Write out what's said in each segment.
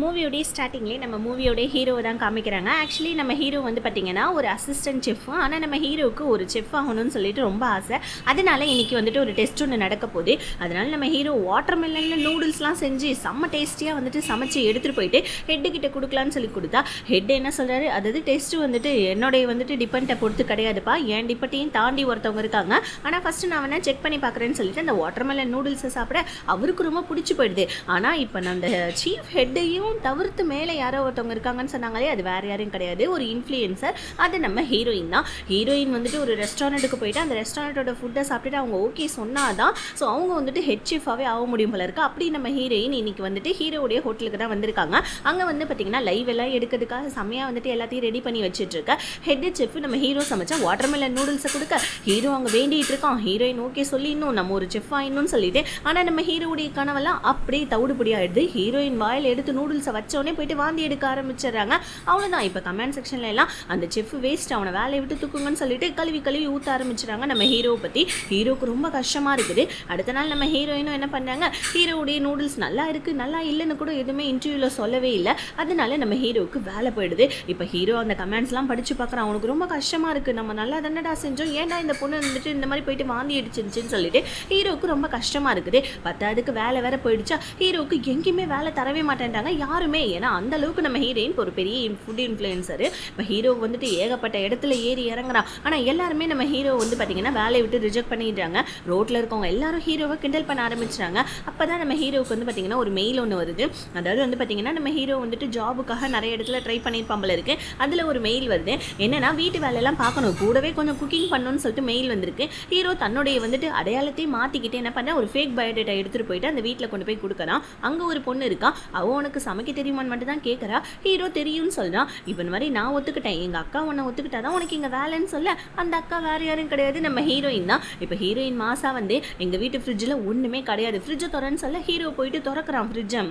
மூவியோடைய ஸ்டார்டிங்லேயே நம்ம மூவியோடைய ஹீரோவை தான் காமிக்கிறாங்க. ஆக்சுவலி நம்ம ஹீரோ வந்து பார்த்திங்கன்னா ஒரு அசிஸ்டன்ட் செஃப். ஆனால் நம்ம ஹீரோவுக்கு ஒரு செஃப் ஆகணும்னு சொல்லிட்டு ரொம்ப ஆசை. அதனால இன்றைக்கி வந்துட்டு ஒரு டெஸ்ட் ஒன்று நடக்க போகுது. அதனால நம்ம ஹீரோ வாட்டர் மெலனில் நூடுல்ஸ்லாம் செஞ்சு செம்ம டேஸ்டியாக வந்துட்டு சமைச்சு எடுத்துகிட்டு போயிட்டு ஹெட்டுக்கிட்ட கொடுக்கலான்னு சொல்லி கொடுத்தா ஹெட் என்ன சொல்கிறாரு, அதாவது டெஸ்ட்டு வந்துட்டு என்னுடைய வந்துட்டு டிபெண்டை பொறுத்து கிடையாதுப்பா, என் டிபெண்ட்டையும் தாண்டி ஒருத்தவங்க இருக்காங்க. ஆனால் ஃபஸ்ட்டு நான் வேணால் செக் பண்ணி பார்க்குறேன்னு சொல்லிட்டு அந்த வாட்டர் மெலன் நூடுல்ஸை சாப்பிட அவருக்கு ரொம்ப பிடிச்சி போயிடுது. ஆனால் இப்போ நான் அந்த சீஃப் ஹெட்டையும் தவிர்த்து மேலே யாரோ ஒருத்தவங்க இருக்காங்கன்னு சொன்னாங்களே, அது வேறு யாரும் கிடையாது, ஒரு இன்ஃப்ளூயன்சர். அது நம்ம ஹீரோயின் தான். ஹீரோயின் வந்துட்டு ஒரு ரெஸ்டாரண்ட்டுக்கு போயிட்டு அந்த ரெஸ்டாரண்ட்டோட ஃபுட்டை சாப்பிட்டுட்டு அவங்க ஓகே சொன்னாதான் ஸோ அவங்க வந்துட்டு ஹெட் செஃபாகவே ஆக முடியும் போல இருக்குது. அப்படி நம்ம ஹீரோயின் இன்னைக்கு வந்துட்டு ஹீரோடைய ஹோட்டலுக்கு தான் வந்திருக்காங்க. அங்கே வந்து பார்த்திங்கன்னா லைவ் எல்லாம் எடுக்கிறதுக்காக செம்மையாக வந்துட்டு எல்லாத்தையும் ரெடி பண்ணி வச்சுட்டு இருக்க ஹெட் செஃப் நம்ம ஹீரோ சமைச்சா வாட்டர்மெலன் நூடுல்ஸை கொடுக்க ஹீரோ அங்கே வேண்டிகிட்டு இருக்கான். ஹீரோயின் ஓகே சொல்லி இன்னும் நம்ம ஒரு செஃப் ஆயிடணும்னு சொல்லிட்டு, ஆனால் நம்ம ஹீரோடைய கனவெல்லாம் அப்படியே தவிடுபடி ஆயிடுது. ஹீரோயின் வாயில் எடுத்து நூடுல்ஸை வச்சோடனே போயிட்டு வாந்தி எடுக்க ஆரம்பிச்சிடுறாங்க. அவ்வளோதான். இப்போ கமெண்ட் செக்ஷன்ல எல்லாம் அந்த செஃப் வேஸ்ட், அவனை வேலையை விட்டு தூக்குங்கன்னு சொல்லிட்டு கழுவி ஊற்ற ஆரம்பிச்சிடுறாங்க நம்ம ஹீரோவை பற்றி. ஹீரோவுக்கு ரொம்ப கஷ்டமாக இருக்குது. அடுத்த நாள் நம்ம ஹீரோயினும் என்ன பண்ணாங்க, ஹீரோவுடைய நூடுல்ஸ் நல்லா இருக்குது நல்லா இல்லைன்னு கூட எதுவுமே இன்டர்வியூவில் சொல்லவே இல்லை. அதனால நம்ம ஹீரோவுக்கு வேலை போயிடுது. இப்போ ஹீரோ அந்த கமெண்ட்ஸ்லாம் படித்து பார்க்குறான். அவனுக்கு ரொம்ப கஷ்டமாக இருக்குது, நம்ம நல்லா தானடா செஞ்சோம், ஏன்டா இந்த பொண்ணு வந்துட்டு இந்த மாதிரி போயிட்டு வாந்தி அடிச்சிருச்சுன்னு சொல்லிட்டு ஹீரோவுக்கு ரொம்ப கஷ்டமாக இருக்குது. பத்தாவதுக்கு வேலை வேற போயிடுச்சா, ஹீரோவுக்கு எங்கேயுமே வேலை தரவே மாட்டேன்ட்டாங்க யாருமே. ஏன்னா அந்த அளவுக்கு நம்ம ஹீரோயின் ஒரு பெரிய ஃபுட் இன்ஃப்ளூயன்சர். இப்போ ஹீரோ வந்துட்டு ஏகப்பட்ட இடத்துல ஏறி இறங்குறான். ஆனால் எல்லாருமே நம்ம ஹீரோ வந்து பார்த்திங்கன்னா வேலையை விட்டு ரிஜெக்ட் பண்ணிடுறாங்க. ரோட்டில் இருக்கவங்க எல்லாரும் ஹீரோவை கிண்டல் பண்ண ஆரம்பிச்சிட்டாங்க. அப்போ தான் நம்ம ஹீரோவுக்கு வந்து பார்த்திங்கன்னா ஒரு மெயில் ஒன்று வருது. அதாவது வந்து பார்த்திங்கன்னா நம்ம ஹீரோ வந்துட்டு ஜாபுக்காக நிறைய இடத்துல ட்ரை பண்ணியிருப்பாம்பல இருக்குது. அதில் ஒரு மெயில் வருது. என்னென்னா வீட்டு வேலையெல்லாம் பார்க்கணும், கூடவே கொஞ்சம் குக்கிங் பண்ணணும்னு சொல்லிட்டு மெயில் வந்திருக்கு. ஹீரோ தன்னுடைய வந்துட்டு அடையாளத்தையும் மாற்றிக்கிட்டு என்ன பண்ண, ஒரு ஃபேக் பயோடேட்டா எடுத்துகிட்டு போயிட்டு அந்த வீட்டில் கொண்டு போய் கொடுக்குறான். அங்கே ஒரு பொண்ணு இருக்கா, அவன் உனக்கு சமைக்க தெரியுமான்னு மட்டும் தான் கேட்குறா. ஹீரோ தெரியும்னு சொல்கிறான். இப்போ இந்த மாதிரி நான் ஒத்துக்கிட்டேன், எங்கள் அக்கா உன்னை ஒத்துக்கிட்டா தான் உனக்கு இங்கே வேலைன்னு சொல்ல, அந்த அக்கா வேறு யாரும் கிடையாது, நம்ம ஹீரோயின் தான். இப்போ ஹீரோயின் மாசா வந்து எங்கள் வீட்டு ஃப்ரிட்ஜில் ஒன்றுமே கிடையாது, ஃப்ரிட்ஜை திறன்னு சொல்ல ஹீரோ போயிட்டு திறக்கிறான் ஃப்ரிட்ஜை.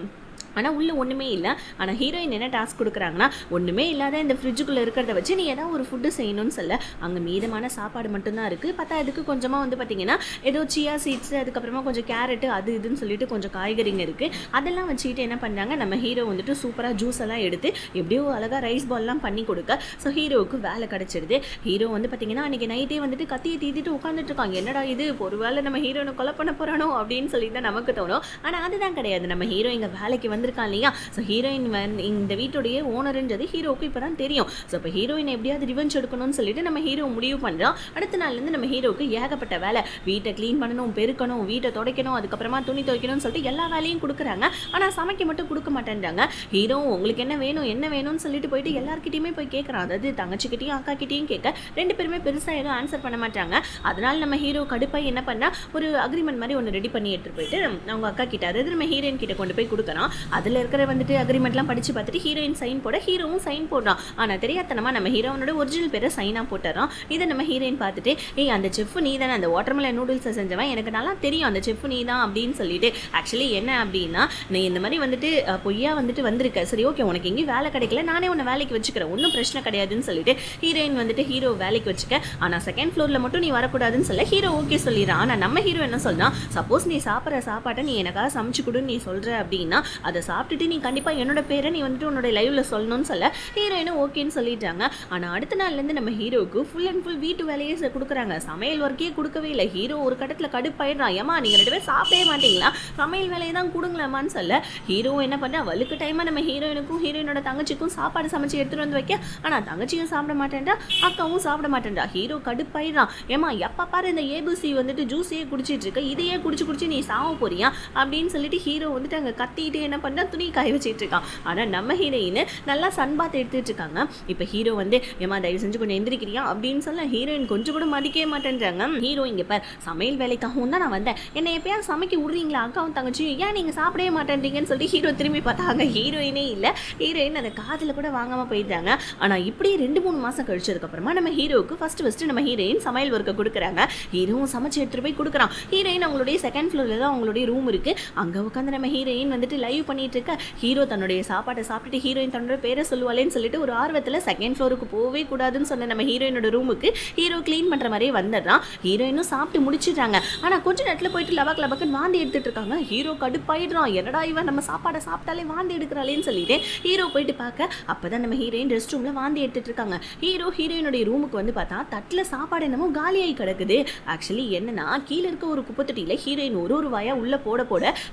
ஆனால் உள்ளே ஒன்றுமே இல்லை. ஆனால் ஹீரோயின் என்ன டாஸ்க் கொடுக்குறாங்கன்னா, ஒன்றுமே இல்லாத இந்த ஃப்ரிட்ஜுக்குள்ளே இருக்கிறத வச்சு நீ ஏதாவது ஒரு ஃபுட்டு செய்யணும்னு சொல்ல, அங்கே மீதமான சாப்பாடு மட்டும்தான் இருக்குது. பார்த்தா அதுக்கு கொஞ்சமாக வந்து பார்த்திங்கன்னா ஏதோ சியா சீட்ஸு, அதுக்கப்புறமா கொஞ்சம் கேரட்டு, அது இதுன்னு சொல்லிட்டு கொஞ்சம் காய்கறிங்க இருக்குது. அதெல்லாம் வச்சுக்கிட்டு என்ன பண்ணுறாங்க, நம்ம ஹீரோ வந்துட்டு சூப்பராக ஜூஸ் எல்லாம் எடுத்து எப்படியோ அழகாக ரைஸ் பால்லாம் பண்ணி கொடுக்க ஸோ ஹீரோவுக்கு வேலை கிடச்சிடுது. ஹீரோ வந்து பார்த்திங்கன்னா அன்றைக்கி நைட்டே வந்துட்டு கத்தியை தீத்திட்டு உட்காந்துட்டு இருக்காங்க. என்னடா இது, ஒரு வேளை நம்ம ஹீரோனை கொலை பண்ண போகிறானோ அப்படின்னு சொல்லி தான் நமக்கு தோணும். ஆனால் அதுதான் கிடையாது. நம்ம ஹீரோ இங்கே வேலைக்கு வந்திருக்கான் இல்லையா. ஸோ ஹீரோயின் இந்த வீட்டுடைய ஓனருன்றது ஹீரோவுக்கு இப்போ தான் தெரியும். ஸோ இப்போ ஹீரோயினை எப்படியாவது ரிவெஞ்ச் எடுக்கணும்னு சொல்லிட்டு நம்ம ஹீரோ முடிவு பண்ணுறோம். அடுத்த நாள்லேருந்து நம்ம ஹீரோவுக்கு ஏகப்பட்ட வேலை, வீட்டை க்ளீன் பண்ணணும், பெருக்கணும், வீட்டை துடைக்கணும், அதுக்கப்புறமா துணி துவைக்கணும்னு சொல்லிட்டு எல்லா வேலையும் கொடுக்குறாங்க. ஆனால் சமைக்க மட்டும் கொடுக்க மாட்டேன்றாங்க. ஹீரோ உங்களுக்கு என்ன வேணும்னு சொல்லிட்டு போயிட்டு எல்லாருக்கிட்டையுமே போய் கேட்குறான். அதாவது தங்கச்சிக்கிட்டையும் அக்கா கிட்டையும் கேட்க ரெண்டு பேருமே பெருசாக எதுவும் ஆன்சர் பண்ண மாட்டாங்க. அதனால நம்ம ஹீரோ கடுப்பாக என்ன பண்ணால் ஒரு அக்ரிமெண்ட் மாதிரி ஒன்று ரெடி பண்ணி எடுத்துகிட்டு போயிட்டு அவங்க அக்கா கிட்ட, அதாவது நம்ம ஹீரோயின் கிட்ட கொண்டு போய் கொடுக்குறான். அதில் இருக்கிற வந்துட்டு அக்ரிமெண்ட்லாம் படித்து பார்த்துட்டு ஹீரோயின் சைன் போட ஹீரோவும் சைன் போடுறான். ஆனால் தெரியாதனமா நம்ம ஹீரோனோட ஒரிஜினல் பேரை சைனாக போட்டுறான். இதை நம்ம ஹீரோயின் பார்த்துட்டு, அந்த செஃப் நீ தானே அந்த வாட்டர்மெலன் நூடுல்ஸை செஞ்சவன், எனக்கு நல்லா தெரியும் அந்த செஃப் நீ தான் அப்படின்னு சொல்லிட்டு, ஆக்சுவலி என்ன அப்படின்னா நீ இந்த மாதிரி வந்துட்டு பொய்யா வந்துட்டு வந்திருக்க, சரி ஓகே உனக்கு எங்கேயும் வேலை கிடைக்கல, நானே உன்னை வேலைக்கு வச்சுக்கிறேன், ஒன்றும் பிரச்சனை கிடையாதுன்னு சொல்லிட்டு ஹீரோயின் வந்துட்டு ஹீரோ வேலைக்கு வச்சுக்க. ஆனால் செகண்ட் ஃப்ளோரில் மட்டும் நீ வரக்கூடாதுன்னு சொல்ல ஹீரோ ஓகே சொல்லிடுறான். ஆனால் நம்ம ஹீரோ என்ன சொல்றான், சப்போஸ் நீ சாப்பிட்ற சாப்பாட்டை நீ எனக்காக சமைச்சு கொடுன்னு நீ சொல்கிற அப்படின்னா அதை சாப்பிட்டுட்டு நீ கண்டிப்பாக என்னோட பேரை நீ வந்துட்டு உன்னோட லைவ்ல சொல்லணும்னு சொல்ல ஹீரோயினும் ஓகேன்னு சொல்லிட்டாங்க. ஆனால் அடுத்த நாள்லேருந்து நம்ம ஹீரோவுக்கு ஃபுல் அண்ட் ஃபுல் வீட்டு வேலையே கொடுக்குறாங்க. சமையல் ஒர்க்கே கொடுக்கவே இல்லை. ஹீரோ ஒரு கட்டத்தில் கடுப்பாயிடுறான். ஏமா நீங்கள் ரெண்டு பேரும் சாப்பிடவே மாட்டீங்களா, சமையல் வேலையை தான் கொடுங்களாமான்னு சொல்ல ஹீரோ என்ன பண்ணா, வலுக்கு டைமாக நம்ம ஹீரோயினுக்கும் ஹீரோயினோட தங்கச்சிக்கும் சாப்பாடு சமைச்சு எடுத்துகிட்டு வந்து வைக்க, ஆனால் தங்கச்சியும் சாப்பிட மாட்டேன்டா, அக்காவும் சாப்பிட மாட்டேன்டா. ஹீரோ கடுப்பாயிடுறான். ஏமா எப்போ பாரு இந்த ஏபிசி வந்துட்டு ஜூஸையே குடிச்சிட்டு இருக்க, இதையே குடிச்சு நீ சாவ போறியா அப்படின்னு சொல்லிட்டு ஹீரோ வந்துட்டு அங்கே கத்திட்டு என்ன பண்ணா துணி காய வச்சுட்டு இருக்கான். ஆனால் நம்ம ஹீரோயின் நல்லா சன் பாத் எடுத்துட்டு இருக்காங்க. இப்போ ஹீரோ வந்து ஏமா தயவு செஞ்சு கொஞ்சம் எந்திரிக்கிறியா அப்படின்னு சொல்ல ஹீரோயின் கொஞ்சம் கூட மதிக்கவே மாட்டேன்றாங்க. ஹீரோ இங்கே பார் சமையல் வேலைக்காகவும் தான் நான் வந்தேன், என்னை எப்பயாவது சமைக்க விடுறீங்களா அக்காவும் தங்கச்சியும், ஏன் நீங்கள் சாப்பிடவே மாட்டேன்றீங்கன்னு சொல்லிட்டு ஹீரோ திரும்பி பார்த்தாங்க. ஹீரோயினே இல்லை. ஹீரோயின் அந்த காதில் கூட வாங்காமல் போயிட்டாங்க. ஆனால் இப்படி 2-3 மாதம் கழிச்சதுக்கப்புறமா நம்ம ஹீரோவுக்கு ஃபஸ்ட்டு நம்ம ஹீரோயின் சமையல் ஒர்க்கை கொடுக்குறாங்க. ஹீரோவும் சமைச்சு எடுத்துகிட்டு போய் கொடுக்குறான். ஹீரோயின் அவங்களுடைய செகண்ட் ஃப்ளோரில் தான் அவங்களுடைய ரூம் இருக்குது. அங்கே உட்காந்து நம்ம ஹீரோயின் வந்துட்டு லைவ் பண்ணி பண்ணிட்டு இருக்க ஹீரோ தன்னுடைய சாப்பாட்டை சாப்பிட்டுட்டு ஹீரோயின் தன்னோட பேரை சொல்லுவாளேன்னு சொல்லிட்டு ஒரு ஆர்வத்தில் செகண்ட் ஃப்ளோருக்கு போகவே கூடாதுன்னு சொன்ன நம்ம ஹீரோயினோட ரூமுக்கு ஹீரோ க்ளீன் பண்ணுற மாதிரியே வந்துடுறான். ஹீரோயினும் சாப்பிட்டு முடிச்சிட்டாங்க. ஆனால் கொஞ்சம் நேரத்தில் போயிட்டு லபக்குன்னு வாந்தி எடுத்துட்டு இருக்காங்க. ஹீரோ கடுப்பாயிடுறான். என்னடா இவன் நம்ம சாப்பாடை சாப்பிட்டாலே வாந்தி எடுக்கிறாளேன்னு சொல்லிட்டு ஹீரோ போயிட்டு பார்க்க அப்பதான் நம்ம ஹீரோயின் ரெஸ்ட் ரூம்ல வாந்தி எடுத்துட்டு இருக்காங்க. ஹீரோயினுடைய ரூமுக்கு வந்து பார்த்தா தட்டில் சாப்பாடு என்னமோ காலியாகி கிடக்குது. ஆக்சுவலி என்னன்னா கீழே இருக்க ஒரு குப்பைத்தொட்டியில் ஹீரோயின் ஒரு வாயா உள்ள போட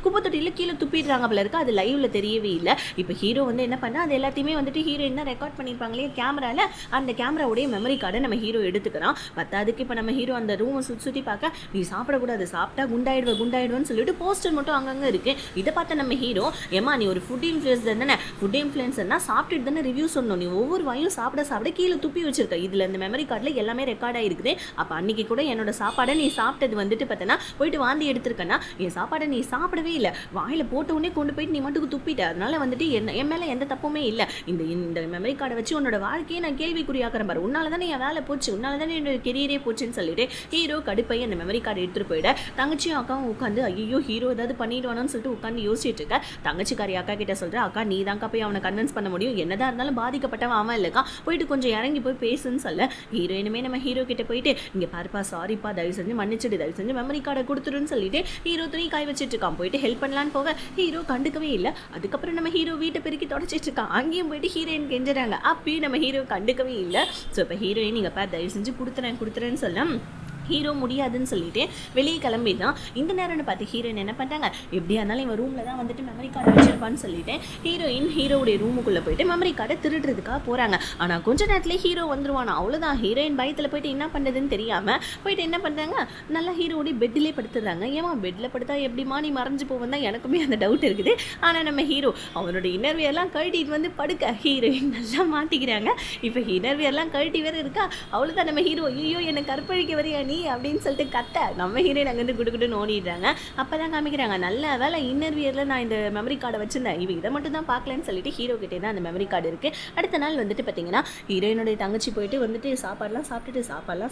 குப்பைத்தொட்டியில் கீழே துப்பிடுறாங்க போல இருக்கு. அது லைவ்ல தெரியவே இல்லை. இப்போ ஹீரோ வந்து என்ன பண்ணா அது எல்லாத்தையுமே வந்துட்டு ஹீரோயின் தான் ரெக்கார்ட் பண்ணியிருப்பாங்களே கேமரால, அந்த கேமராவுடைய மெமரி கார்டை நம்ம ஹீரோ எடுத்துக்கிறான். பத்தாதுக்கு இப்போ நம்ம ஹீரோ அந்த ரூமை சுற்றி பார்க்க நீ சாப்பிடக்கூடாது, சாப்பிட்டா குண்டாயிடுவேன்னு சொல்லிட்டு போஸ்டர் மட்டும் அங்கங்கே இருக்கு. இதை பார்த்த நம்ம ஹீரோ ஏமா நீ ஒரு ஃபுட் இன்ஃப்ளூயன்சர் தானே, ஃபுட் இன்ஃப்ளூயன்சர்னா சாப்பிட்டுட்டு தானே ரிவ்யூ சொன்னோம், நீ ஒவ்வொரு வாயும் சாப்பிட கீழே துப்பி வச்சிருக்க, இதுல இந்த மெமரி கார்டில் எல்லாமே ரெக்கார்ட் ஆகிருக்குது. அப்போ அன்னைக்கு கூட என்னோட சாப்பாடை நீ சாப்பிட்டது வந்துட்டு பார்த்தனா போயிட்டு வாந்தி எடுத்திருக்கனா, என் சாப்பாடை நீ சாப்பிடவே இல்லை, வாயில போட்ட உடனே கொண்டு போயிட்டு நீ மட்டும் துப்பிட்ட, அதனால வந்துட்டு என் மேலே எந்த தப்புமே இல்லை. இந்த மெமரி கார்டை வச்சு உன்னோட வாழ்க்கையை நான் கேள்விக்குறியாக்குறேன் பாரு, உன்னால தானே என் வேலை போச்சு, உன்னால தானே என்னோட கெரியரே போச்சுன்னு சொல்லிட்டு ஹீரோ கடுப்பை அந்த மெமரி கார்டை எடுத்துட்டு போயிட தங்கச்சியும் அக்காவும் உட்காந்து ஐயோ ஹீரோ ஏதாவது பண்ணிடுவானு சொல்லிட்டு உட்காந்து யோசிச்சுட்டு இருக்க. தங்கச்சிக்காரி அக்கா கிட்ட சொல்ற, அக்கா நீ தான்க்கா போய் அவனை கன்வின்ஸ் பண்ண முடியும், என்னதான் இருந்தாலும் பாதிக்கப்பட்டவன் அவன் இல்லைக்கா, போயிட்டு கொஞ்சம் இறங்கி போய் பேசுன்னு சொல்ல ஹீரோயினுமே நம்ம ஹீரோ கிட்ட போயிட்டு இங்க பாருப்பா சாரிப்பா தயவு செஞ்சு மன்னிச்சிடு, தயவு செஞ்சு மெமரி கார்டை கொடுத்துருன்னு சொல்லிட்டு ஹீரோ துணி காய் வச்சிட்டு இருக்கான். போயிட்டு ஹெல்ப் பண்ணலான்னு போக ஹீரோ கண்டுக்கவே இல்லை. அதுக்கப்புறம் நம்ம ஹீரோ வீட்டை பெருக்கி தொடச்சிட்டு இருக்கான். அங்கேயும் போயிட்டு ஹீரோயின் கெஞ்சுறாங்க. அப்பயும் நம்ம ஹீரோ கண்டுக்கவே இல்லை. ஸோ இப்போ ஹீரோயின் இங்கே பார் தயவு செஞ்சு கொடுத்துறேன்னு சொல்ல ஹீரோ முடியாதுன்னு சொல்லிட்டு வெளியே கிளம்பிதான். இந்த நேரம்னு பார்த்து ஹீரோயின் என்ன பண்ணுறாங்க, எப்படியா இருந்தாலும் இவன் ரூமில் தான் வந்துட்டு மெமரி கார்டு வச்சிருப்பான்னு சொல்லிட்டு ஹீரோவுடைய ரூமுக்குள்ளே போயிட்டு மெமரி கார்டை திருடுறதுக்காக போகிறாங்க. ஆனால் கொஞ்ச நேரத்தில் ஹீரோ வந்துருவானா, அவ்வளோதான். ஹீரோயின் பயத்தில் போயிட்டு என்ன பண்ணுறதுன்னு தெரியாமல் போயிட்டு என்ன பண்ணுறாங்க, நல்லா ஹீரோடைய பெட்டிலே படுத்துடுறாங்க. ஏமா பெட்டில் படுத்தா எப்படிமா நீ மறைஞ்சு போவன் தான் எனக்குமே அந்த டவுட் இருக்குது. ஆனால் நம்ம ஹீரோ அவனோட இன்னர்வியர்லாம் கழட்டிட்டு வந்து படுக்க ஹீரோயின் நல்லா மாட்டிக்கிறாங்க. இப்போ இன்னர்வியர்லாம் கழட்டி வேறு இருக்கா, அவ்வளோதான். நம்ம ஹீரோ ஐயோ என்னை கற்பழிக்க வரையா நீ அப்படின்னு சொல்லிட்டு கத்த நம்ம ஹீரோயின் அங்கேருந்து குடுக்குன்னு ஓடிடுறாங்க. அப்போ தான் காமிக்கிறாங்க, நல்ல வேலை இன்னர்வியரில் நான் இந்த மெமரி கார்டை வச்சிருந்தேன், இவன் இதை மட்டும் தான் பார்க்கலன்னு சொல்லிட்டு ஹீரோ கிட்டே தான் அந்த மெமரி கார்டு இருக்குது. அடுத்த நாள் வந்துட்டு பார்த்தீங்கன்னா ஹீரோயினுடைய தங்கச்சி போயிட்டு வந்துட்டு சாப்பாடுலாம்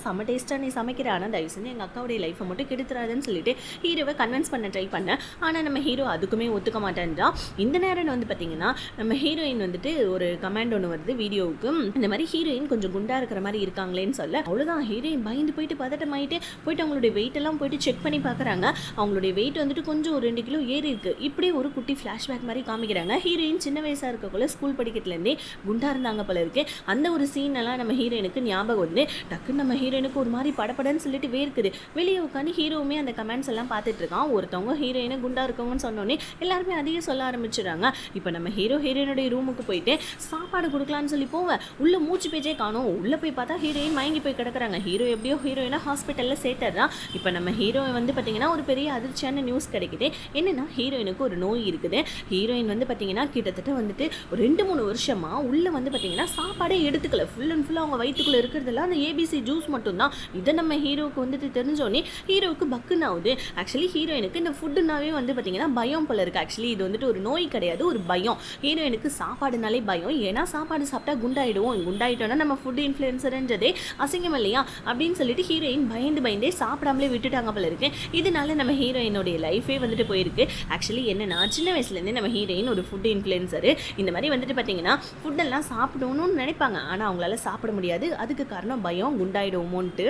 செம்ம டேஸ்ட்டாக நீ சமைக்கிற, ஆனால் தயவு செஞ்சு எங்கள் அக்காவுடைய லைஃப்பை மட்டும் கெடுத்துறாதுன்னு சொல்லிட்டு ஹீரோவை கன்வின்ஸ் பண்ண ட்ரை பண்ணேன். ஆனால் நம்ம ஹீரோ அதுக்குமே ஒத்துக்க மாட்டேன்றான். இந்த நேரம் வந்து பார்த்தீங்கன்னா நம்ம ஹீரோயின் வந்துட்டு ஒரு கமெண்ட் ஒன்று வருது வீடியோவுக்கு, இந்த மாதிரி ஹீரோயின் கொஞ்சம் குண்டா இருக்கிற மாதிரி இருக்காங்களேன்னு சொல்ல அவ்வளோதான். ஹீரோயின் பயந்து போயிட்டு பதட்டமாயிட்டு போயிட்டு அவங்களுடைய வெயிட் எல்லாம் போயிட்டு செக் பண்ணி பார்க்குறாங்க. அவங்களுடைய வெயிட் வந்துட்டு கொஞ்சம் ஒரு 2 கிலோ ஏறி இருக்கு. இப்படி ஒரு குட்டி ஃப்ளாஷ்பேக் மாதிரி காமிக்கிறாங்க. ஹீரோயின் சின்ன வயசாக இருக்கக்குள்ள ஸ்கூல் படிக்கிறதுலேருந்தே குண்டா இருந்தாங்க போல இருக்கு. அந்த ஒரு சீன் எல்லாம் நம்ம ஹீரோயினுக்கு ஞாபகம் வந்து டக்குன்னு நம்ம ஹீரோயினுக்கு ஒரு மாதிரி படப்படன்னு சொல்லிட்டு வேர்க்குது. வெளியே உட்காந்து ஹீரோவுமே அந்த கமெண்ட்ஸ் எல்லாம் பார்த்துட்டு இருக்கான். ஒருத்தவங்க ஹீரோயினை குண்டா இருக்கவங்கன்னு சொன்னோன்னே எல்லாருமே அதையே சொல்ல ஆரம்பிச்சிடுறாங்க. இப்போ நம்ம ஹீரோயினுடைய ரூமுக்கு போயிட்டு சாப்பாடு கொடுக்கலான்னு சொல்லி போவேன், உள்ள மூச்சு பேச்சே காணும். உள்ள போய் பார்த்தா ஹீரோயின் மயங்கி போய் கிடக்குறாங்க. ஹீரோ எப்படியோ ஹீரோயினை ஹாஸ்பிட்டலில் சேர்த்துறான். இப்போ நம்ம ஹீரோ வந்து பார்த்தீங்கன்னா ஒரு பெரிய அதிர்ச்சியான நியூஸ் கிடைக்குது. என்னன்னா ஹீரோயினுக்கு ஒரு நோய் இருக்குது. ஹீரோயின் வந்து பார்த்தீங்கன்னா கிட்டத்தட்ட வந்துட்டு 2-3 வருஷமா உள்ள வந்து பார்த்தீங்கன்னா சாப்பாடே எடுத்துக்கல. ஃபுல் அண்ட் ஃபுல்லாக அவங்க வயிற்றுக்குள்ளே இருக்கிறதெல்லாம் அந்த ஏபிசி ஜூஸ் மட்டும்தான். இதை நம்ம ஹீரோவுக்கு வந்துட்டு தெரிஞ்சோடனே ஹீரோவுக்கு பக்குன்னு ஆகுது. ஆக்சுவலி ஹீரோயினுக்கு இந்த ஃபுட்டுனாவே வந்து பார்த்தீங்கன்னா பயம் போல இருக்குது. ஆக்சுவலி இது வந்துட்டு ஒரு நோய் கிடையாது, ஒரு பயம். ஹீரோயினுக்கு சாப்பாடுனாலே பயம். ஏன்னா சாப்பாடு சாப்பிட்டா குண்டாயிட்டோம்னா நம்ம ஃபுட் இன்ஃப்ளூயன்சர்ன்றதே அசிங்கம் இல்லையா அப்படின்னு சொல்லிட்டு ஹீரோயின் பயந்தே சாப்பிடாமலே விட்டுட்டாங்க போல இருக்கு. இதனால நம்ம ஹீரோயினுடைய லைஃபே வந்துட்டு போயிருக்கு. ஆக்சுவலி என்னன்னா சின்ன வயசுலேருந்தே நம்ம ஹீரோயின் ஒரு ஃபுட் இன்ஃப்ளூயன்சர். இந்த மாதிரி வந்துட்டு பார்த்தீங்கன்னா ஃபுட்டெல்லாம் சாப்பிடணும்னு நினைப்பாங்க, ஆனால் அவங்களால சாப்பிட முடியாது. அதுக்கு காரணம் பயம், குண்டாயிடுவோமோன்ட்டு.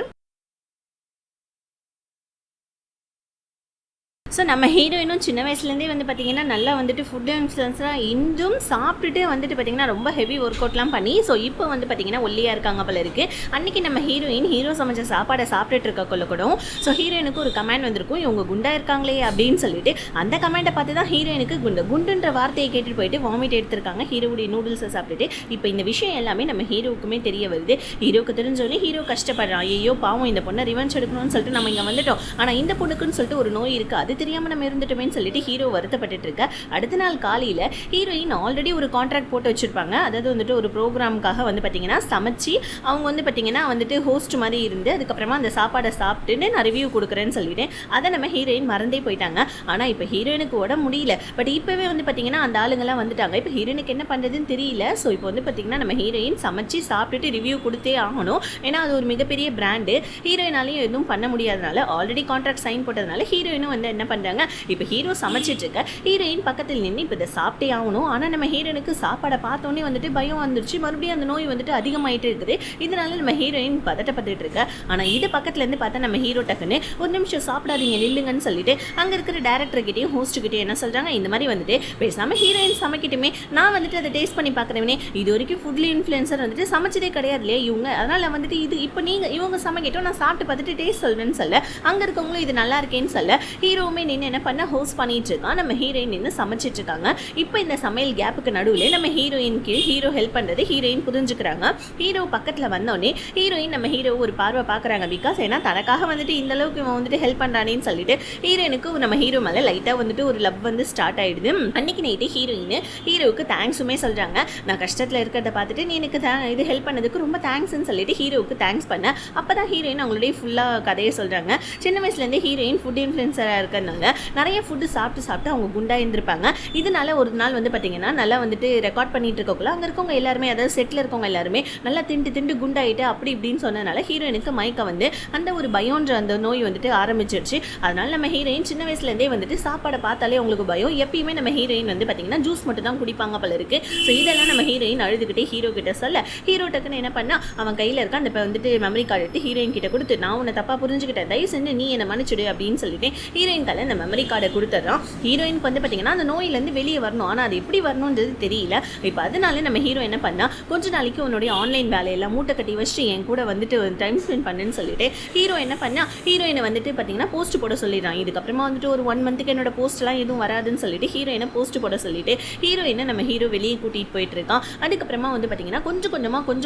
ஸோ நம்ம ஹீரோயினும் சின்ன வயசுலேருந்தே வந்து பார்த்திங்கன்னா நல்லா வந்துட்டு ஃபுட் இன்ஃப்ளூயன்ஸராக இன்றும் சாப்பிட்டுட்டு வந்துட்டு பார்த்திங்கன்னா ரொம்ப ஹெவி ஒர்க் அவுட்லாம் பண்ணி ஸோ இப்போ வந்து பார்த்திங்கன்னா ஒல்லியாக இருக்காங்க போல இருக்குது. அன்றைக்கி நம்ம ஹீரோ சமைச்ச சாப்பாடை சாப்பிட்டுட்டு இருக்க கூட ஸோ ஹீரோயினுக்கு ஒரு கமெண்ட் வந்திருக்கும், இவங்க குண்டா இருக்காங்களே அப்படின்னு சொல்லிட்டு. அந்த கமெண்ட்டை பார்த்து தான் ஹீரோயினுக்கு குண்டுன்ற வார்த்தையை கேட்டுட்டு போயிட்டு வாமிட் எடுத்திருக்காங்க ஹீரோவுடைய நூடுல்ஸை சாப்பிட்டுட்டு. இப்போ இந்த விஷயம் எல்லாமே நம்ம ஹீரோவுக்குமே தெரிய வருது. ஹீரோவுக்கு தெரிஞ்சோடனே ஹீரோ கஷ்டப்படுறான். ஐயோ பாவம் இந்த பொண்ணை ரிவெஞ்ச் எடுக்கணும்னு சொல்லிட்டு நம்ம இங்கே வந்துட்டோம், ஆனால் இந்த பொண்ணுக்குன்னு சொல்லிட்டு ஒரு நோய் இருக்குது, அது தெரியாமல் நம்ம இருந்துட்டோமேன்னு சொல்லிட்டு ஹீரோ வருத்தப்பட்டு இருக்க. அடுத்த நாள் காலையில் ஹீரோயின் ஆல்ரெடி ஒரு கான்ட்ராக்ட் போட்டு வச்சிருப்பாங்க. அதாவது வந்துட்டு ஒரு ப்ரோக்ராமுக்காக வந்து பார்த்தீங்கன்னா சமைச்சு அவங்க வந்து பார்த்தீங்கன்னா வந்துட்டு ஹோஸ்ட் மாதிரி இருந்து அதுக்கப்புறமா அந்த சாப்பாடை சாப்பிட்டுட்டு நான் ரிவ்யூ கொடுக்குறேன்னு சொல்லிட்டேன். அதை நம்ம ஹீரோயின் மறந்தே போயிட்டாங்க. ஆனால் இப்போ ஹீரோயினுக்கு உடம்பு முடியல. பட் இப்போவே வந்து பார்த்தீங்கன்னா அந்த ஆளுங்கெல்லாம் வந்துட்டாங்க. இப்போ ஹீரோயினுக்கு என்ன பண்ணுறதுன்னு தெரியல. ஸோ இப்போ வந்து பார்த்தீங்கன்னா நம்ம ஹீரோயின் சமைச்சு சாப்பிட்டுட்டு ரிவ்யூ கொடுத்தே ஆகணும். ஏன்னா அது ஒரு மிகப்பெரிய பிராண்டு. ஹீரோயினாலையும் எதுவும் பண்ண முடியாதனால ஆல்ரெடி கான்ட்ராக்ட் சைன் போட்டதுனால ஹீரோயினும் வந்து என்ன பண்ணுறாங்க, இப்போ ஹீரோ சமைச்சிட்டு இருக்க ஹீரோயின் பக்கத்தில் நின்று இப்போ இதை சாப்பிட்டே ஆகணும். ஆனால் நம்ம ஹீரோனுக்கு சாப்பாடை பார்த்தோன்னே வந்துட்டு பயம் வந்துருச்சு, மறுபடியும் அந்த நோய் வந்துட்டு அதிகமாயிட்டு இருக்குது. இதனால நம்ம ஹீரோயின் பதட்டப்பட்டு இருக்க. ஆனால் இது பக்கத்துலேருந்து பார்த்தா நம்ம ஹீரோ டக்குன்னு ஒரு நிமிஷம் சாப்பிடாதீங்க நில்லுங்கன்னு சொல்லிட்டு அங்கே இருக்கிற டேரக்டர்கிட்டையும் ஹோஸ்ட்டுக்கிட்டையும் என்ன சொல்கிறாங்க, இந்த மாதிரி வந்துட்டு பேசாமல் ஹீரோயின் சமைக்கிட்டுமே, நான் வந்துட்டு அதை டேஸ்ட் பண்ணி பார்க்குறேனே, இது வரைக்கும் ஃபுட்லி இன்ஃப்ளூயன்சர் வந்துட்டு சமைச்சதே கிடையாது இல்லையா இவங்க, அதனால் வந்துட்டு இது இப்போ நீங்கள் இவங்க சமைக்கட்டும், நான் சாப்பிட்டு பார்த்துட்டு டேஸ்ட் சொல்கிறேன்னு சொல்ல அங்கே இருக்கவங்களும் இது நல்லா இருக்கேன்னு சொல்ல ஹீரோவுமே நின்று என்ன பண்ண ஹோஸ்ட் பண்ணிட்டு இருக்கான். நம்ம ஹீரோயின் நின்று சமைச்சிட்டு இருக்காங்க. இப்போ இந்த சமையல் கேப்புக்கு நடுவில் நம்ம ஹீரோயினுக்கு ஹீரோ ஹெல்ப் பண்ணுறது ஹீரோயின் புரிஞ்சுக்கிறாங்க. ஹீரோ பக்கத்தில் வந்தோடனே ஹீரோயின் நம்ம ஹீரோ ஒரு பார்வை பார்க்குறாங்க. பிகாஸ் ஏன்னா தனக்காக வந்துட்டு இந்த அளவுக்கு இவன் வந்துட்டு ஹெல்ப் பண்ணுறானேன்னு சொல்லிட்டு ஹீரோயினுக்கு நம்ம ஹீரோ மேலே லைட்டாக வந்துட்டு ஒரு லவ் வந்து ஸ்டார்ட் ஆகிடுது. அன்னைக்கு நைட்டு ஹீரோயின் ஹீரோவுக்கு தேங்க்ஸுமே சொல்கிறாங்க. நான் கஷ்டத்தில் இருக்கிறத பார்த்துட்டு நீ எனக்கு இது ஹெல்ப் பண்ணதுக்கு ரொம்ப தேங்க்ஸ்ன்னு சொல்லிட்டு ஹீரோவுக்கு தேங்க்ஸ் பண்ண. அப்போ தான் ஹீரோயின் அவங்களுடைய ஃபுல்லாக கதையை சொல்கிறாங்க. சின்ன வயசுலேருந்தே ஹீரோயின் ஃபுட் இன்ஃப்ளூயன்சராக இருக்கிறதுனால நிறைய ஃபுட்டு சாப்பிட்டு அவங்க குண்டாக இருந்திருப்பாங்க. இதனால ஒரு நாள் வந்து பார்த்தீங்கன்னா நல்லா வந்துட்டு ரெக்கார்ட் பண்ணிட்டு இருக்கக்குள்ள அங்கே இருக்கவங்க எல்லாருமே, அதாவது செட்டில் இருக்கவங்க எல்லாருமே நல்லா திண்டு குண்டாயிட்டு அப்படி இப்படின்னு சொன்னதுனால ஹீரோயினுக்கு மயக்க வந்து அந்த ஒரு பயம்ன்ற அந்த நோய் வந்துட்டு ஆரம்பிச்சிருச்சு. அதனால நம்ம ஹீரோயின் சின்ன வயசுலேருந்தே வந்துட்டு சாப்பாடை பார்த்தாலே அவங்களுக்கு பயம். எப்பயுமே நம்ம ஹீரோயின் வந்து பார்த்தீங்கன்னா ஜூஸ் மட்டும் தான் குடிப்பாங்க போல இருக்கு. ஸோ இதெல்லாம் நம்ம ஹீரோயின் அழுதுகிட்டே ஹீரோ கிட்ட சொல்ல ஹீரோ டக்குன்னு என்ன பண்ணா அவன் கையில் இருக்க அந்த வந்துட்டு மெமரி கார்டு எடுத்து ஹீரோயின் கிட்ட கொடுத்து, நான் உன்னை தப்பாக புரிஞ்சுக்கிட்டேன், தயவு செஞ்சு நீ என்னை மன்னிச்சுடு அப்படின்னு சொல்லிட்டு ஹீரோயின் கையில் அந்த மெமரி கார்டை கொடுத்துட்றான். ஹீரோயினுக்கு வந்து பார்த்தீங்கன்னா அந்த நோயிலேருந்து வெளியே வரணும், ஆனால் அது எப்படி வரணுன்றது தெரியல. இப்போ அதனால நம்ம ஹீரோ என்ன பண்ணா, கொஞ்ச நாளைக்கு உன்னுடைய ஆன்லைன் வேலையெல்லாம் மூட்டை கட்டி வச்சுட்டு என் கூட வந்துட்டு டைம் ஸ்பெண்ட் பண்ணுன்னு சொல்லிட்டு ஹீரோ என்ன பண்ணா ஹீரோயினை வந்துட்டு பார்த்தீங்கன்னா போஸ்ட் போட சொல்லிடுறான். இதுக்கப்புறமா வந்துட்டு ஒரு 1 மந்த்துக்கு என்னோட போஸ்ட்லாம் எதுவும் வராதுன்னு சொல்லிட்டு ஹீரோயினை போஸ்ட் போட சொல்லிட்டு ஹீரோயினை நம்ம ஹீரோ வெளியே கூட்டிகிட்டு போயிட்டு இருக்கான். அதுக்கப்புறமா வந்து பார்த்தீங்கன்னா கொஞ்சம்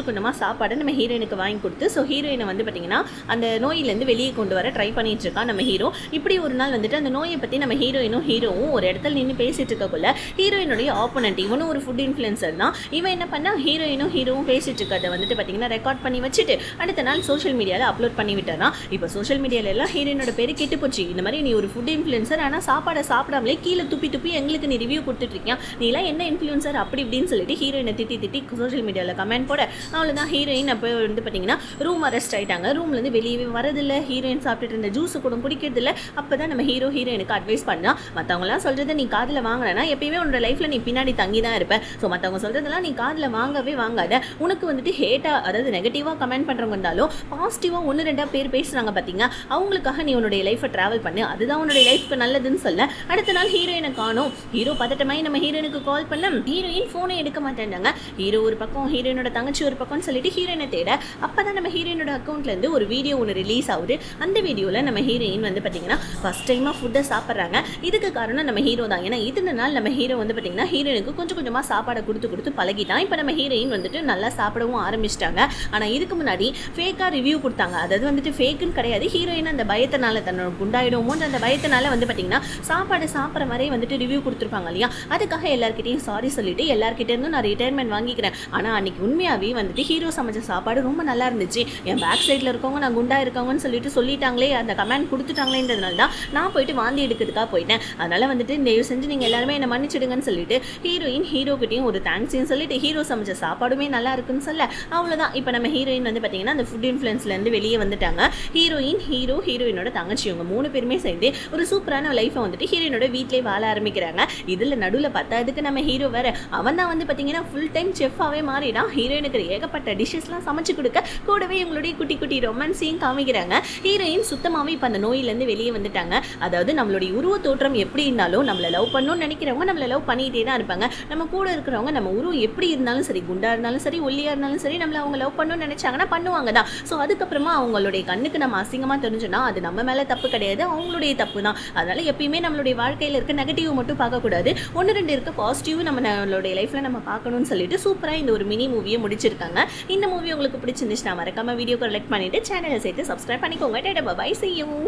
கொஞ்சமாக சாப்பாடை நம்ம ஹீரோயினுக்கு வாங்கி கொடுத்து ஸோ ஹீரோயினை வந்து பார்த்தீங்கன்னா அந்த நோயிலேருந்து வெளியே கொண்டு வர ட்ரை பண்ணிட்டு இருக்கான் நம்ம ஹீரோ. இப்படி ஒரு நாள் வந்துட்டு அந்த நோயை பற்றி நம்ம ஹீரோவும் ஒரு இடத்துல நின்று பேசிட்டு இருக்கக்குள்ள ஹீரோயினுடைய ஆப்போனன்ட் இவனும் ஒரு ஃபுட் இன்ஃப்ளூயன்சர் தான். இவன் என்ன பண்ணா ஹீரோவும் பேசிட்டு இருக்கிறத வந்துட்டு பார்த்தீங்கன்னா ரெக்கார்ட் பண்ணி வச்சுட்டு அடுத்த நாள் சோஷியல் மீடியாவில் அப்லோட் பண்ணி விட்டாரான். இப்போ சோஷியல் மீடியாவில் எல்லாம் ஹீரோயினோட பேர் கெட்டு போச்சு. இந்த மாதிரி நீ ஒரு ஃபுட் இன்ஃப்ளூயன்சர், ஆனால் சாப்பாடை சாப்பிடாமலே கீழே துப்பி எங்களுக்கு நீ ரிவ்யூ கொடுத்துட்ருக்கியான், நீ எல்லாம் என்ன இன்ஃப்ளூயன்சர் அப்படி இப்படின்னு சொல்லிட்டு ஹீரோயினை திட்டி சோஷியல் மீடியாவில் கமெண்ட் போட அவ்வளோதான் ஹீரோயின் அப்போ வந்து பார்த்தீங்கன்னா ரூம் அரெஸ்ட் ஆகிட்டாங்க. ரூம்லேருந்து வெளியே வரதில்லை, ஹீரோயின் சாப்பிட்டுட்டு இருந்த ஜூஸு கூட குடிக்கிறதில்ல. அப்போ தான் நம்ம ஹீரோயினுக்கு அட்வைஸ் பண்ணால், மற்றவங்களாம் சொல்கிறத நீ காதில் வாங்கினா எப்பயுமே உன்னோட லைஃப்பில் நீ பின்னாடி தங்கி தான் இருப்ப. ஸோ மற்றவங்க சொல்கிறதெல்லாம் நீ காதில் வாங்காத. உனக்கு வந்துட்டு ஹேட்டாக அதாவது நெகட்டிவாக கமெண்ட் பண்ணுறவங்க இருந்தாலும் பாசிட்டிவாக 1-2 பேர் பேசுகிறாங்க பார்த்தீங்க, அவங்களுக்காக நீ உன்னுடைய லைஃப்பை ட்ராவல் பண்ணு, அதுதான் உன்னுடைய லைஃப்க்கு நல்லதுன்னு சொல்ல அடுத்த நாள் ஹீரோயினை காணும். ஹீரோ பதட்டமாய் நம்ம ஹீரோயினுக்கு கால் பண்ண ஹீரோயின் ஃபோனை எடுக்க மாட்டேன்னாங்க. ஹீரோ ஒரு பக்கம், ஹீரோயினோட தங்கச்சி ஒரு பக்கம்னு சொல்லிட்டு ஹீரோயினை தேட அப்போ தான் நம்ம ஹீரோயினோட அக்கௌண்ட்லேருந்து ஒரு வீடியோ ஒன்று ரிலீஸ் ஆகுது. அந்த வீடியோவில் நம்ம ஹீரோயின் வந்து பார்த்தீங்கன்னா ஃபஸ்ட் டைமாக ஃபுட்டை சாப்பிட்றாங்க. இதுக்கு காரணம் நம்ம ஹீரோ தான். ஏன்னா இத்தனை நாள் நம்ம ஹீரோ வந்து பார்த்தீங்கன்னா ஹீரோயினுக்கு கொஞ்சமாக சாப்பாடை கொடுத்து பழகிட்டான். இப்போ நம்ம ஹீரோயின் வந்துட்டு நல்லா சாப்பிடவும் ஆரம்பிச்சிட்டாங்க. ஆனால் இதுக்கு முன்னாடி ஃபேக்காக ரிவ்யூ கொடுத்தாங்க. அதாவது வந்துட்டு ஃபேக்குன்னு கிடையாது, ஹீரோயின் அந்த பயத்தினால தன்னோட குண்டாயிடுமோ அந்த பயத்தினால வந்து பார்த்தீங்கன்னா சாப்பாடு சாப்பிட்ற மாதிரியே வந்துட்டு ரிவ்யூ கொடுத்துருப்பாங்க இல்லையா, அதுக்காக எல்லாருக்கிட்டையும் சாரி சொல்லிட்டு எல்லாருக்கிட்டேருந்தும் நான் ரிட்டையர்மெண்ட் வாங்கிக்கிறேன். ஆனால் அன்றைக்கி உண்மையாகவே வந்துட்டு ஹீரோ சமைச்ச சாப்பாடு ரொம்ப நல்லா இருந்துச்சு, என் பேக் சைடில் இருக்கவங்க நான் குண்டா இருக்கவங்கன்னு சொல்லிட்டாங்களே, அந்த கமெண்ட் கொடுத்துட்டாங்களேன்றதுனால தான் நான் போயிட்டு வாந்தி எடுக்கிறதுக்காக போயிட்டேன். அதனால் வந்துட்டு தயவு செஞ்சு நீங்கள் எல்லாருமே என்னை மன்னிச்சிடுங்கன்னு சொல்லிட்டு ஹீரோக்கிட்டையும் ஒரு தேங்க்ஸ்ன்னு சொல்லிட்டு ஹீரோ சமைச்ச சாப்பாடுமே நல்லா இருக்குன்னு சொல்ல அவ்வளோதான். இப்போ நம்ம ஹீரோயின் வந்து பார்த்தீங்கன்னா அந்த ஃபுட் இன்ஃப்ளூயன்ஸ்லேருந்து வெளியே வந்துட்டாங்க. ஹீரோயினோட தங்கச்சி இவங்க 3 பேருமே சேர்ந்து ஒரு சூப்பரான லைஃப்பை வந்துட்டு ஹீரோயினோட வீட்டிலே வாழ ஆரம்பிக்கிறாங்க. இதில் நடுவில் பத்தாதுக்கு நம்ம ஹீரோ வேற அவன் தான் வந்து பார்த்தீங்கன்னா ஃபுல் டைம் செஃப்பாகவே மாறிடான். ஹீரோயினுக்கு ஏகப்பட்ட டிஷ்ஷஸ்லாம் சமைச்சு கொடுக்க கூடவே இவங்களுடைய குட்டி ரொமான்ஸையும் காமிக்கிறாங்க. ஹீரோயின் சுத்தமாகவே இப்போ அந்த நோயிலேருந்து வெளியே வந்துட்டாங்க. அதாவது நம்மளுடைய உருவ தோற்றம் எப்படி இருந்தாலும் நம்மளை லவ் பண்ணணும்னு நினைக்கிறவங்க நம்மளை லவ் பண்ணிகிட்டே தான் இருப்பாங்க. நம்ம கூட இருக்கிறவங்க நம்ம உருவம் எப்படி இருந்தாலும் சரி, குண்டா இருந்தாலும் சரி, ஒல்லியாக இருந்தாலும் சரி, நம்மளை அவங்க லவ் பண்ணணும்னு நினைச்சாங்கன்னா பண்ணுவாங்க தான். ஸோ அதுக்கப்புறமா அவங்களுடைய கண்ணுக்கு நம்ம அசிங்கமாக தெரிஞ்சோன்னா அது நம்ம மேலே தப்பு கிடையாது, அவங்களுடைய தப்பு தான். அதனால் எப்பயுமே நம்மளுடைய வாழ்க்கையில் இருக்க நெகட்டிவ் மட்டும் பார்க்கக்கூடாது, 1-2 இருக்க பாசிட்டிவ் நம்மளுடைய லைஃப்பில் நம்ம பார்க்கணும்னு சொல்லிட்டு சூப்பராக இந்த ஒரு மினி மூவியை முடிச்சிருக்காங்க. இந்த மூவி உங்களுக்கு பிடிச்சிருந்துச்சுன்னா மறக்காம வீடியோக்கு லைக் பண்ணிட்டு சேனலை சேர்த்து சப்ஸ்கிரைப் பண்ணிக்கோங்க. Tata bye, see you.